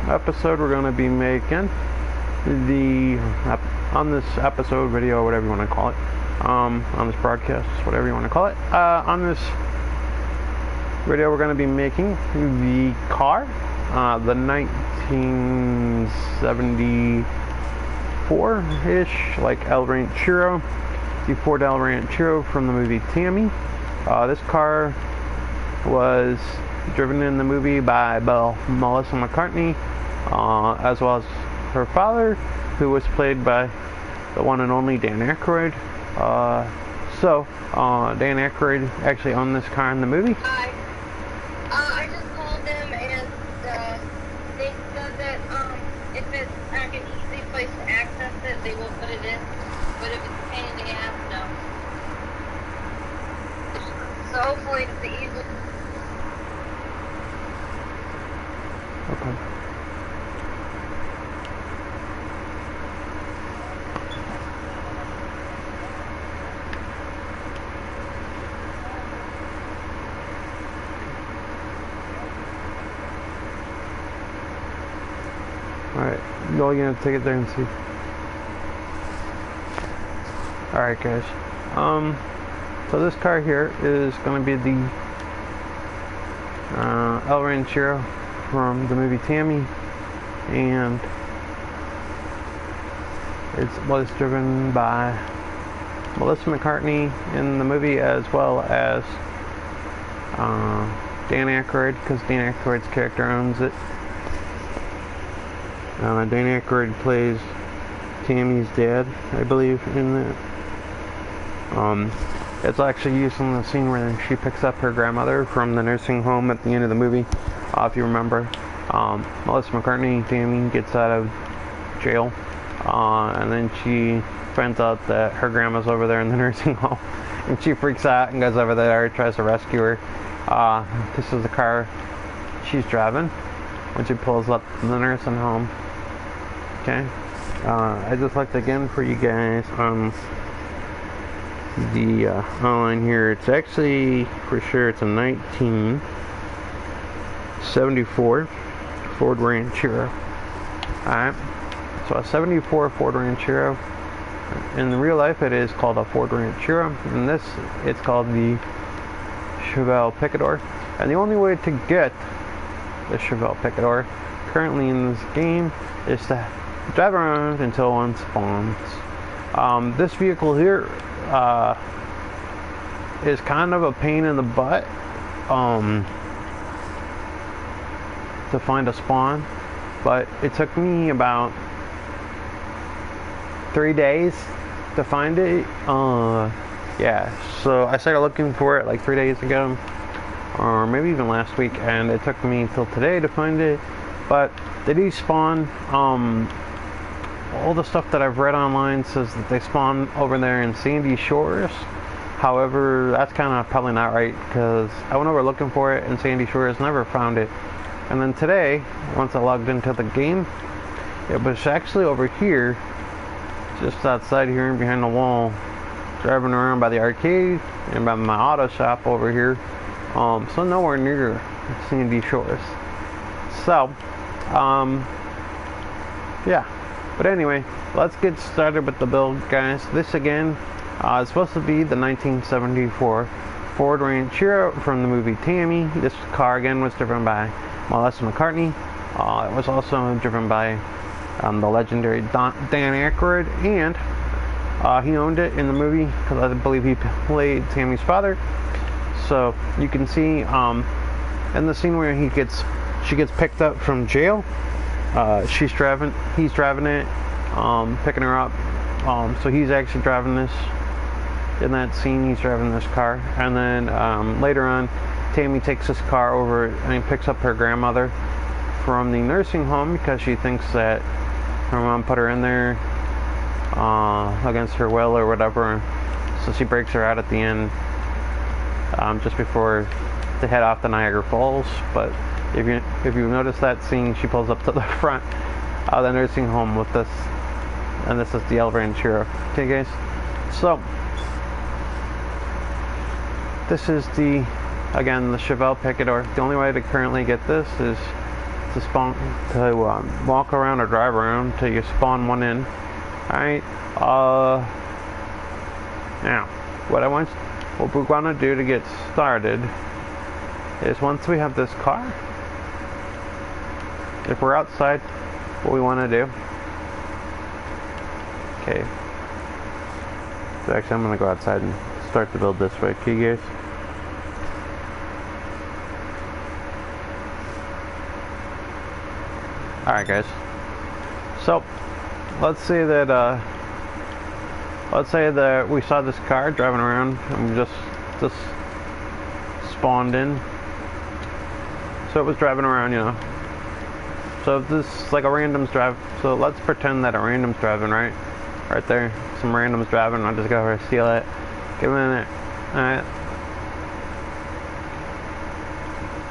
episode we're going to be making on this episode, video, whatever you want to call it, on this broadcast, whatever you want to call it, on this video we're going to be making the car, the 1974-ish, like El Ranchero, the Ford El Ranchero from the movie Tammy. This car was driven in the movie by Melissa McCartney, as well as her father, who was played by the one and only Dan Aykroyd. Dan Aykroyd actually owned this car in the movie. Hi. I just called them and they said that if it's like an easy place to access it, they will put it in. But if it's a pain in the ass, no. So hopefully it's the easy. Okay. Alright, you're gonna take it there and see. Alright guys, so this car here is gonna be the El Ranchero from the movie Tammy, and it was driven by Melissa McCartney in the movie, as well as Dan Aykroyd, because Dan Aykroyd's character owns it. Dan Aykroyd plays Tammy's dad, I believe, in that. It's actually used in the scene where she picks up her grandmother from the nursing home at the end of the movie. If you remember, Melissa McCartney, Tammy, gets out of jail, and then she finds out that her grandma's over there in the nursing home, and she freaks out and goes over there, tries to rescue her. This is the car she's driving when she pulls up in the nursing home. Okay, I just looked again for you guys on the online here. It's actually, for sure, it's a 1974 Ford Ranchero. Alright, so a 74 Ford Ranchero. In real life, it is called a Ford Ranchero. In this, it's called the Chevelle Picador. And the only way to get the Chevelle Picador currently in this game is to drive around until one spawns. This vehicle here is kind of a pain in the butt to find a spawn, but it took me about 3 days to find it. Yeah, so I started looking for it like 3 days ago, or maybe even last week, and it took me until today to find it. But they do spawn. All the stuff that I've read online says that they spawn over there in Sandy Shores. However, that's kind of probably not right, because I went over looking for it in Sandy Shores, never found it. And then today, once I logged into the game, it was actually over here, just outside here behind the wall, driving around by the arcade and by my auto shop over here. So nowhere near Sandy Shores. So, yeah. But anyway, let's get started with the build, guys. This again is supposed to be the 1974 Ford Ranchero from the movie Tammy. This car again was driven by Melissa McCartney. It was also driven by the legendary Dan Aykroyd, and he owned it in the movie because I believe he played Tammy's father. So you can see in the scene where she gets picked up from jail. He's driving it, picking her up. So he's actually driving this. In that scene, he's driving this car. And then later on, Tammy takes this car over and picks up her grandmother from the nursing home because she thinks that her mom put her in there against her will or whatever. So she breaks her out at the end, just before they head off to Niagara Falls. But if you notice that scene, she pulls up to the front of the nursing home with this, and this is the El Ranchero. Okay, guys. So this is the Chevelle Picador. The only way to currently get this is to spawn, to walk around or drive around till you spawn one in. Alright, now, what we're gonna do to get started is once we have this car, if we're outside, what we wanna do, okay, so actually I'm gonna go outside and start the build this way, okay guys? Alright guys, so let's say that we saw this car driving around and just spawned in. So it was driving around, you know. So if this is like a random's drive, so let's pretend that a random's driving, right there, some random's driving. I'll just go over and steal it. Give it a minute. Alright,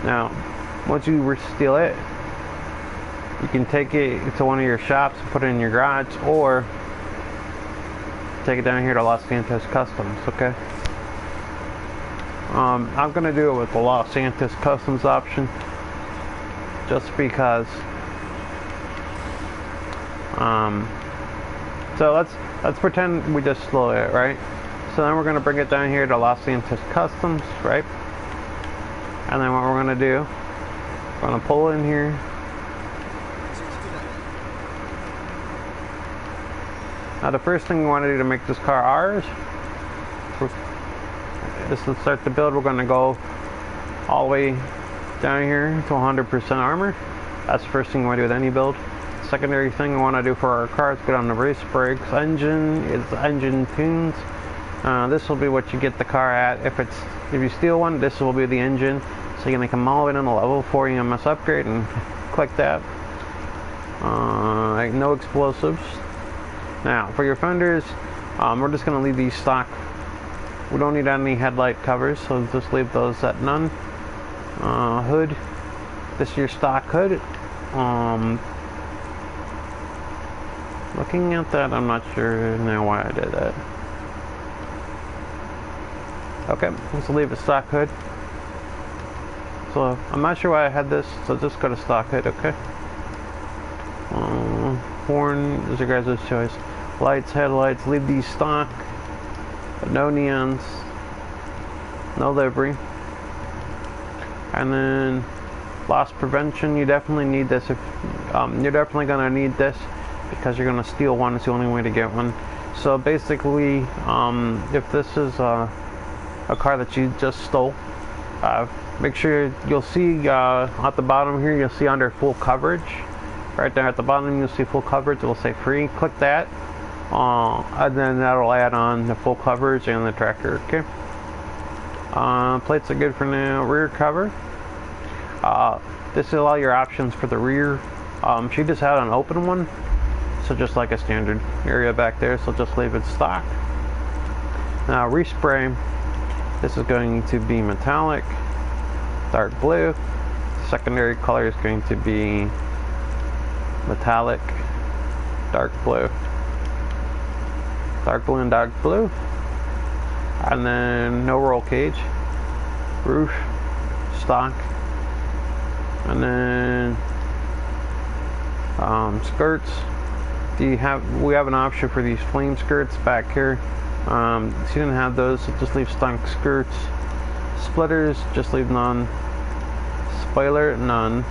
now once you steal it, you can take it to one of your shops and put it in your garage, or take it down here to Los Santos Customs, okay? I'm gonna do it with the Los Santos Customs option, just because. So let's pretend we just stole it, right? So then we're gonna bring it down here to Los Santos Customs, right? And then what we're gonna do, we're gonna pull in here. Now the first thing we want to do to make this car ours is to start the build. We're going to go all the way down here to 100% armor. That's the first thing we want to do with any build. Secondary thing we want to do for our car is get on the race brakes. Engine is engine tunes. This will be what you get the car at. If you steal one, this will be the engine. So you're going to come all the way down to level 4 EMS upgrade and click that. No explosives. Now, for your fenders, we're just going to leave these stock. We don't need any headlight covers, so just leave those at none. Hood, this is your stock hood. Looking at that, I'm not sure now why I did that. Okay, let's leave a stock hood. So, I'm not sure why I had this, so just go to stock hood, okay? Horn is your guys' choice. Lights, headlights, leave these stock. No neons. No livery. And then loss prevention, you definitely need this. If you're definitely gonna need this because you're gonna steal one. It's the only way to get one. So basically, if this is a car that you just stole, make sure you'll see at the bottom here. You'll see under full coverage. Right there at the bottom, you'll see full coverage. It will say free. Click that, and then that'll add on the full coverage and the tractor. Okay. Plates are good for now. Rear cover. This is all your options for the rear. She just had an open one, so just like a standard area back there. So just leave it stock. Now respray. This is going to be metallic, dark blue. Secondary color is going to be metallic, dark blue and dark blue. And then no roll cage. Roof, stock. And then skirts. We have an option for these flame skirts back here. If you didn't have those, so just leave stock skirts. Splitters, just leave none. Spoiler, none.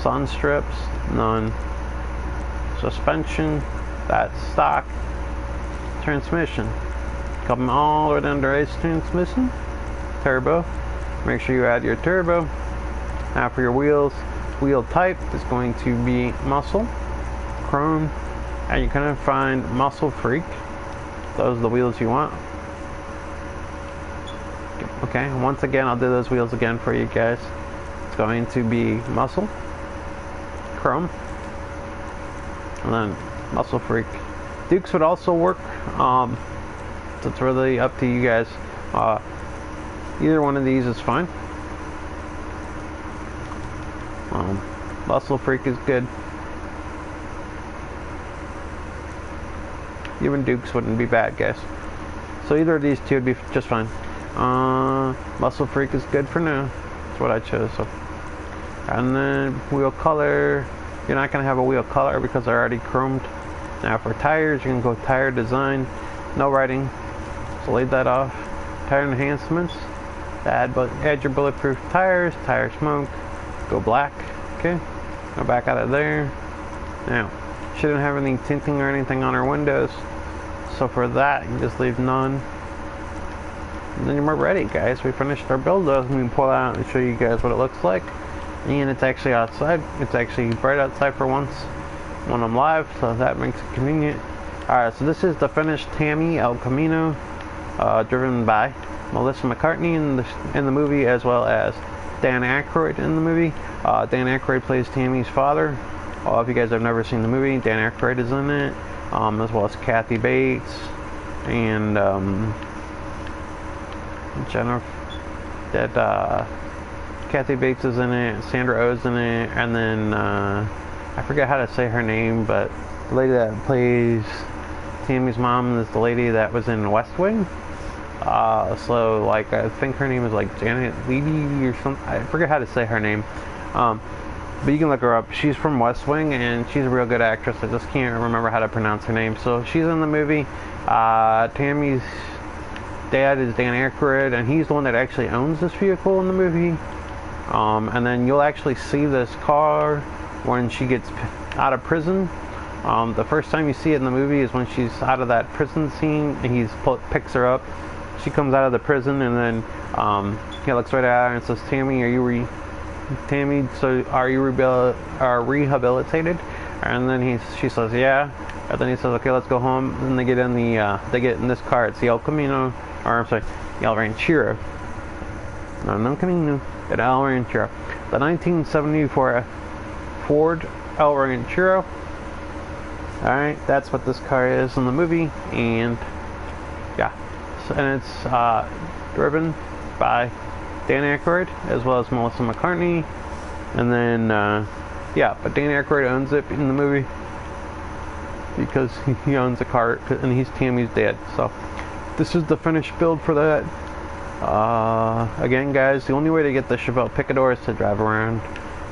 Sun strips, none. Suspension, that's stock. Transmission, come all the way down to race transmission. Turbo, make sure you add your turbo. Now for your wheels, wheel type is going to be muscle, chrome, and you're gonna find muscle freak. Those are the wheels you want. Okay, once again, I'll do those wheels again for you guys. It's going to be muscle, chrome, and then muscle freak. Dukes would also work. So it's really up to you guys. Either one of these is fine. Muscle freak is good. Even Dukes wouldn't be bad, guys. So either of these two would be just fine. Muscle freak is good for now. That's what I chose. So And then wheel color, you're not going to have a wheel color because they're already chromed. Now for tires, you can go tire design, no writing, so leave that off. Tire enhancements, add your bulletproof tires, tire smoke, go black, okay? Go back out of there. Now, shouldn't have any tinting or anything on our windows, so for that, you just leave none. And then we're ready, guys. We finished our build. Let me pull out and show you guys what it looks like. And it's actually outside. It's actually bright outside for once when I'm live, so that makes it convenient. Alright, so this is the finished Tammy El Camino, driven by Melissa McCartney in the movie, as well as Dan Aykroyd in the movie. Dan Aykroyd plays Tammy's father. If you guys have never seen the movie, Dan Aykroyd is in it, as well as Kathy Bates and Jennifer. Kathy Bates is in it, Sandra Oh's in it, and then I forget how to say her name, but the lady that plays Tammy's mom is the lady that was in West Wing. So like I think her name is like Janet Leedy or something. I forget how to say her name. But you can look her up. She's from West Wing, and she's a real good actress. I just can't remember how to pronounce her name. So she's in the movie. Tammy's dad is Dan Aykroyd, and he's the one that actually owns this vehicle in the movie. And then you'll actually see this car when she gets out of prison. The first time you see it in the movie is when she's out of that prison scene, and he picks her up. She comes out of the prison, and then he looks right at her and says, "Tammy, are you rehabilitated?" And then she says, "Yeah." And then he says, "Okay, let's go home." And they get in this car. It's the El Camino, or I'm sorry, the El Ranchero. No Camino, the El Ranchero, the 1974 Ford El Ranchero. All right, that's what this car is in the movie, and yeah, and it's driven by Dan Aykroyd as well as Melissa McCartney, and then yeah, but Dan Aykroyd owns it in the movie because he owns the car, and he's Tammy's dad. So this is the finished build for that. Again, guys, the only way to get the Chevelle Picador is to drive around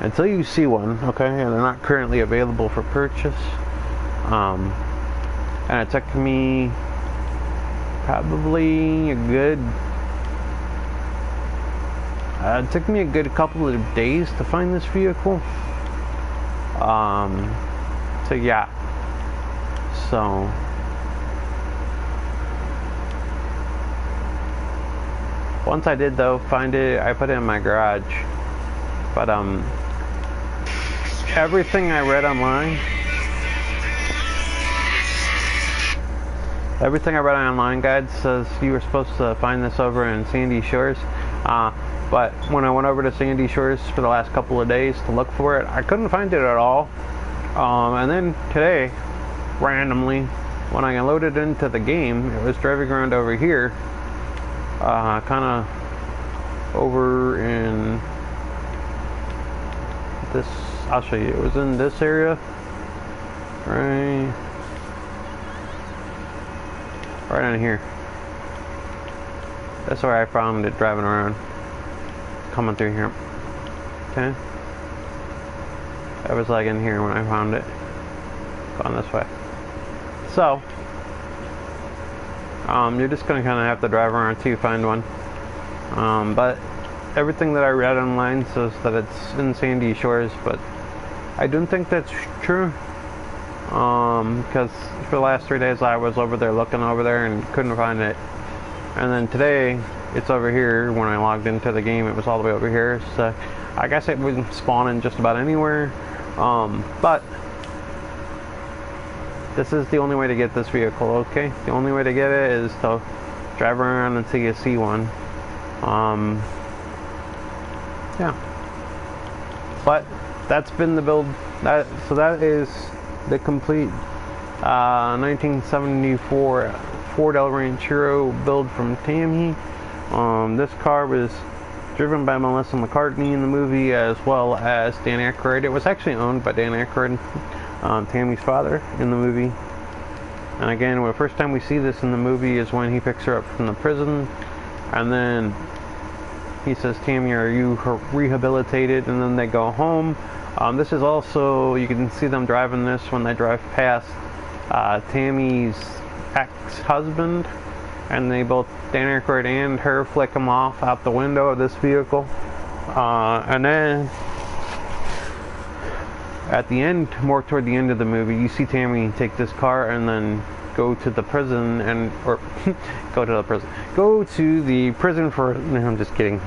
until you see one, okay? And they're not currently available for purchase. And it took me probably a good couple of days to find this vehicle. So yeah. So once I did though find it, I put it in my garage. But everything I read online, guys, says you were supposed to find this over in Sandy Shores. But when I went over to Sandy Shores for the last couple of days to look for it, I couldn't find it at all. And then today, randomly, when I loaded into the game, it was driving around over here, kind of over in this. I'll show you. It was in this area, right in here. That's where I found it driving around, coming through here. Okay, I was like in here when I found it, gone this way. So you're just gonna kind of have to drive around till you find one. But everything that I read online says that it's in Sandy Shores, but I don't think that's true. Because for the last 3 days I was over there looking over there and couldn't find it. And then today it's over here. When I logged into the game, it was all the way over here. So I guess it would spawn in just about anywhere. But this is the only way to get this vehicle, okay? The only way to get it is to drive around until you see one. Yeah. But that's been the build. So that is the complete 1974 Ford El Ranchero build from Tammy. This car was driven by Melissa McCartney in the movie, as well as Dan Aykroyd. It was actually owned by Dan Aykroyd, Tammy's father, in the movie. And again, the first time we see this in the movie is when he picks her up from the prison, and then he says, Tammy, are you rehabilitated? And then they go home. This is also, you can see them driving this when they drive past Tammy's ex-husband, and they both, Dan Aykroyd and her, flick him off out the window of this vehicle. And then at the end, more toward the end of the movie, you see Tammy take this car and then go to the prison go to the prison for, no, I'm just kidding.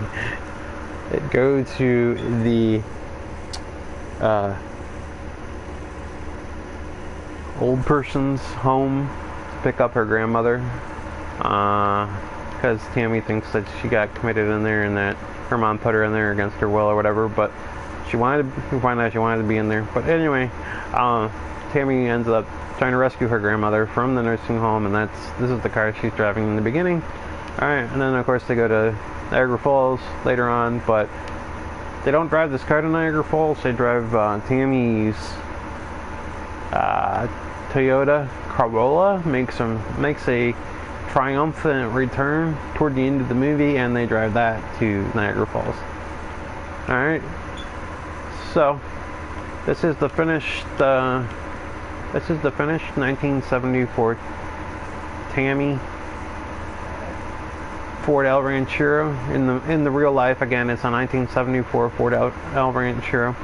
Go to the old person's home to pick up her grandmother, because Tammy thinks that she got committed in there and that her mom put her in there against her will or whatever, but we find out she wanted to be in there. But anyway, Tammy ends up trying to rescue her grandmother from the nursing home, and this is the car she's driving in the beginning. Alright, and then of course they go to Niagara Falls later on, but they don't drive this car to Niagara Falls. They drive Tammy's Toyota Corolla. Makes a triumphant return toward the end of the movie, and they drive that to Niagara Falls. Alright, so this is the finished 1974 Tammy Ford El Ranchero. In the real life, again, it's a 1974 Ford El Ranchero,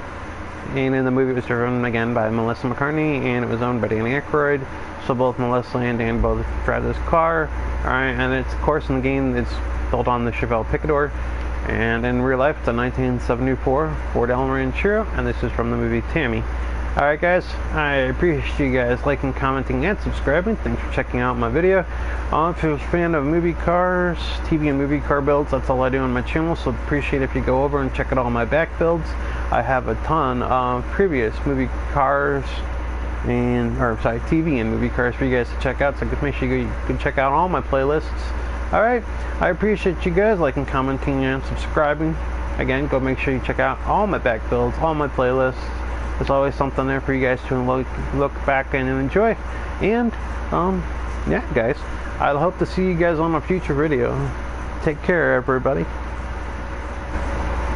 and in the movie it was driven again by Melissa McCartney, and it was owned by Dan Aykroyd. So both Melissa and Dan both drive this car. Alright, and it's, of course, in the game it's built on the Chevelle Picador, and in real life it's a 1974 Ford El Ranchero, and this is from the movie Tammy. Alright guys, I appreciate you guys liking, commenting, and subscribing. Thanks for checking out my video. If you're a fan of movie cars, TV and movie car builds, that's all I do on my channel, so appreciate if you go over and check out all my back builds. I have a ton of previous movie cars TV and movie cars for you guys to check out, so make sure you can check out all my playlists. Alright, I appreciate you guys liking, commenting, and subscribing. Again, go make sure you check out all my back builds, all my playlists. There's always something there for you guys to look back and enjoy. And, yeah, guys, I hope to see you guys on a future video. Take care, everybody.